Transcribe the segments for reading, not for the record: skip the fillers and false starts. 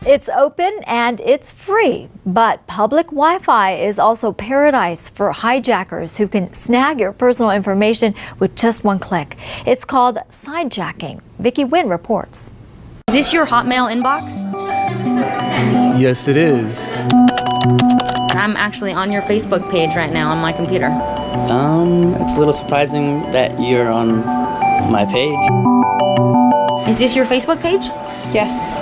It's open and it's free, but public Wi-Fi is also paradise for hijackers who can snag your personal information with just one click. It's called sidejacking. Vicky Nguyen reports. Is this your Hotmail inbox? Yes, it is. I'm actually on your Facebook page right now on my computer. It's a little surprising that you're on my page. Is this your Facebook page? Yes.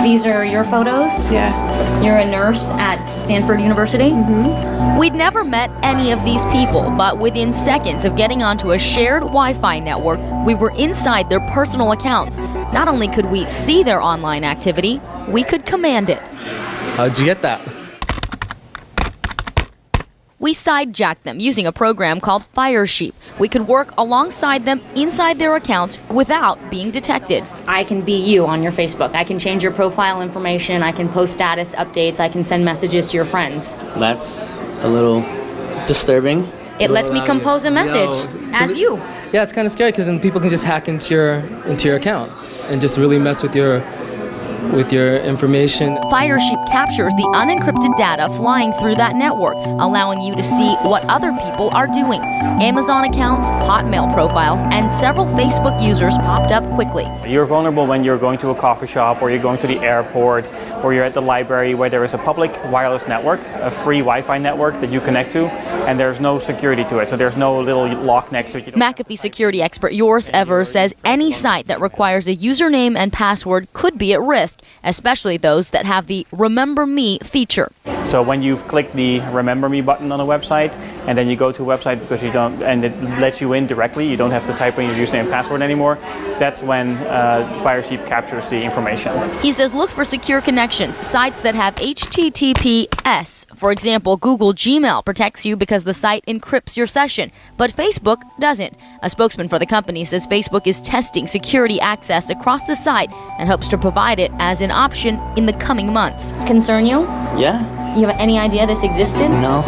These are your photos? Yeah. You're a nurse at Stanford University? We'd never met any of these people, but within seconds of getting onto a shared Wi-Fi network, we were inside their personal accounts. Not only could we see their online activity, we could command it. How'd you get that? We sidejacked them using a program called Firesheep. We could work alongside them inside their accounts without being detected. I can be you on your Facebook. I can change your profile information. I can post status updates. I can send messages to your friends. That's a little disturbing. It lets me compose a message as you. Yeah, it's kind of scary because then people can just hack into your account and just really mess with your information. Firesheep captures the unencrypted data flying through that network, allowing you to see what other people are doing. Amazon accounts, Hotmail profiles, and several Facebook users popped up quickly. You're vulnerable when you're going to a coffee shop, or you're going to the airport, or you're at the library where there is a public wireless network, a free Wi-Fi network that you connect to, and there's no security to it, so there's no little lock next to it. McAfee security expert Joris Evers says any site that requires a username and password could be at risk, especially those that have the Remember Me feature. So when you've clicked the Remember Me button on a website, and then you go to a website because you don't, and it lets you in directly, you don't have to type in your username and password anymore, that's when Firesheep captures the information. He says look for secure connections, sites that have HTTPS. For example, Google Gmail protects you because the site encrypts your session, but Facebook doesn't. A spokesman for the company says Facebook is testing security access across the site and hopes to provide it as an option in the coming months. Concern you? Yeah? You have any idea this existed? No.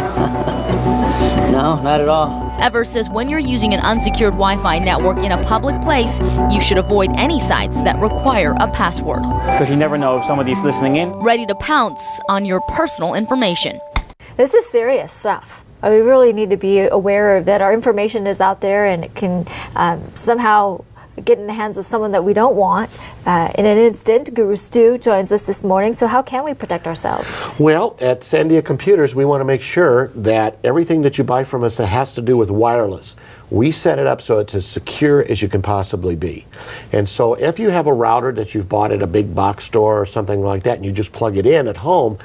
No, not at all. Evers says when you're using an unsecured Wi-Fi network in a public place, you should avoid any sites that require a password. Because you never know if somebody's listening in. Ready to pounce on your personal information. This is serious stuff. We really need to be aware that our information is out there and it can somehow get in the hands of someone that we don't want. In an instant, Guru Stu joins us this morning. So how can we protect ourselves? Well, at Sandia Computers, we want to make sure that everything that you buy from us that has to do with wireless, we set it up so it's as secure as you can possibly be. And so if you have a router that you've bought at a big box store or something like that and you just plug it in at home,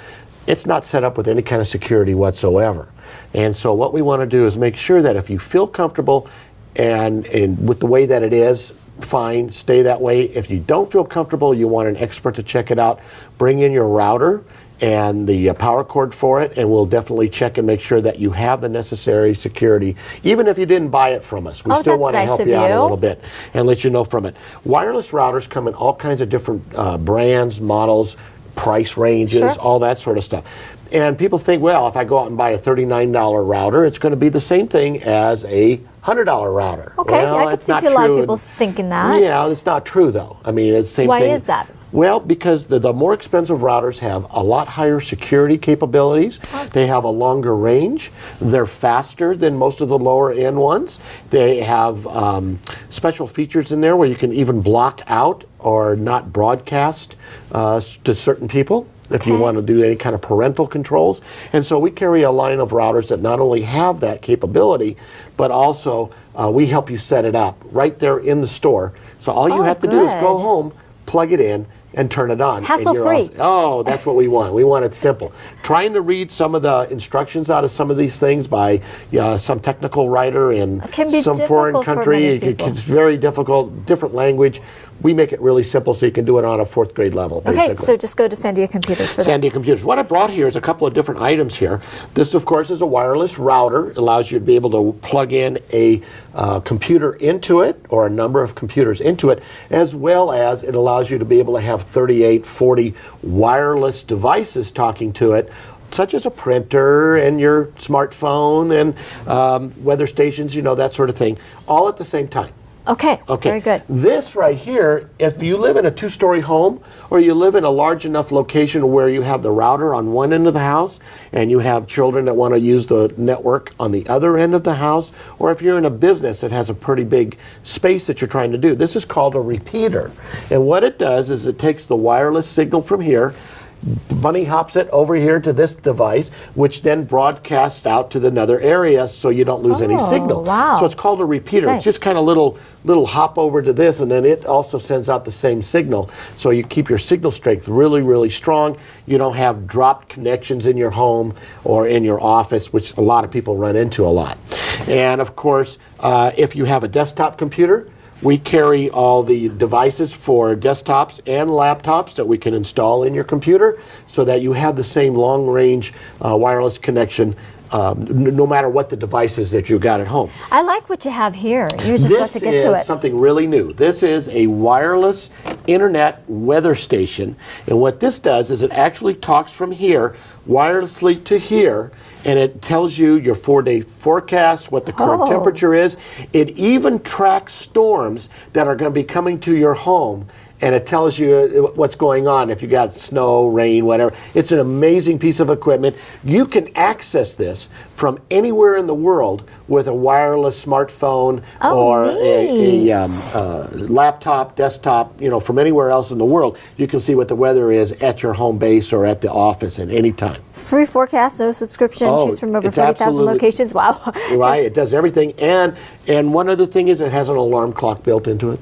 it's not set up with any kind of security whatsoever. And so what we want to do is make sure that if you feel comfortable and with the way that it is, fine, stay that way. If you don't feel comfortable, you want an expert to check it out, bring in your router and the power cord for it, and we'll definitely check and make sure that you have the necessary security, even if you didn't buy it from us. We still want to help you out a little bit and let you know from it. Wireless routers come in all kinds of different brands, models, price ranges, all that sort of stuff. And people think, well, if I go out and buy a $39 router, it's going to be the same thing as a $100 router. Okay, well, I can see a lot of people thinking that. Yeah, it's not true though. I mean, it's the same thing. Why is that? Well, because the more expensive routers have a lot higher security capabilities. They have a longer range. They're faster than most of the lower end ones. They have special features in there where you can even block out or not broadcast to certain people if you want to do any kind of parental controls. And so we carry a line of routers that not only have that capability, but also we help you set it up right there in the store. So all you have to do is go home, plug it in, and turn it on. Hassle-free. Oh, that's what we want. We want it simple. Trying to read some of the instructions out of some of these things by some technical writer in some foreign country, it's very difficult, different language. We make it really simple so you can do it on a 4th grade level, basically. Okay, so just go to Sandia Computers for that. Sandia Computers. What I brought here is a couple of different items here. This, of course, is a wireless router. It allows you to be able to plug in a computer into it or a number of computers into it, as well as it allows you to be able to have 38, 40 wireless devices talking to it, such as a printer and your smartphone and weather stations, you know, that sort of thing, all at the same time. Okay, Okay. very good. This right here, if you live in a 2-story home or you live in a large enough location where you have the router on one end of the house and you have children that want to use the network on the other end of the house, or if you're in a business that has a pretty big space that you're trying to do, this is called a repeater. And what it does is it takes the wireless signal from here, bunny hops it over here to this device, which then broadcasts out to another area so you don't lose any signal. Wow. So it's called a repeater. Nice. It's just kind of little hop over to this, and then it also sends out the same signal. So you keep your signal strength really, really strong. You don't have dropped connections in your home or in your office, which a lot of people run into a lot. And of course, if you have a desktop computer, we carry all the devices for desktops and laptops that we can install in your computer so that you have the same long-range wireless connection no matter what the device is that you've got at home. I like what you have here. You're just about to get to This it. is something really new. This is a wireless internet weather station. And what this does is it actually talks from here wirelessly to here, and it tells you your 4-day forecast, what the current temperature is. It even tracks storms that are going to be coming to your home, and it tells you what's going on, if you got snow, rain, whatever. It's an amazing piece of equipment. You can access this from anywhere in the world with a wireless smartphone or a laptop, desktop, from anywhere else in the world. You can see what the weather is at your home base or at the office at any time. Free forecast, no subscription, choose from over 40,000 locations. Wow. Right, it does everything. And one other thing is it has an alarm clock built into it.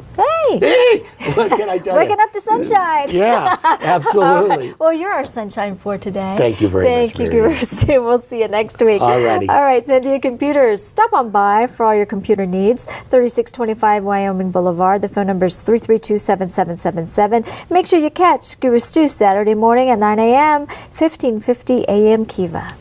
Hey, what can I tell you? Waking up to sunshine. Yeah, absolutely. Right. Well, you're our sunshine for today. Thank you very much. Thank you, Guru Stu. We'll see you next week. Alrighty. All right, Sandia Computers. Stop on by for all your computer needs. 3625 Wyoming Boulevard. The phone number is 332-7777. Make sure you catch Guru Stu Saturday morning at 9 a.m., 1550 a.m. Kiva.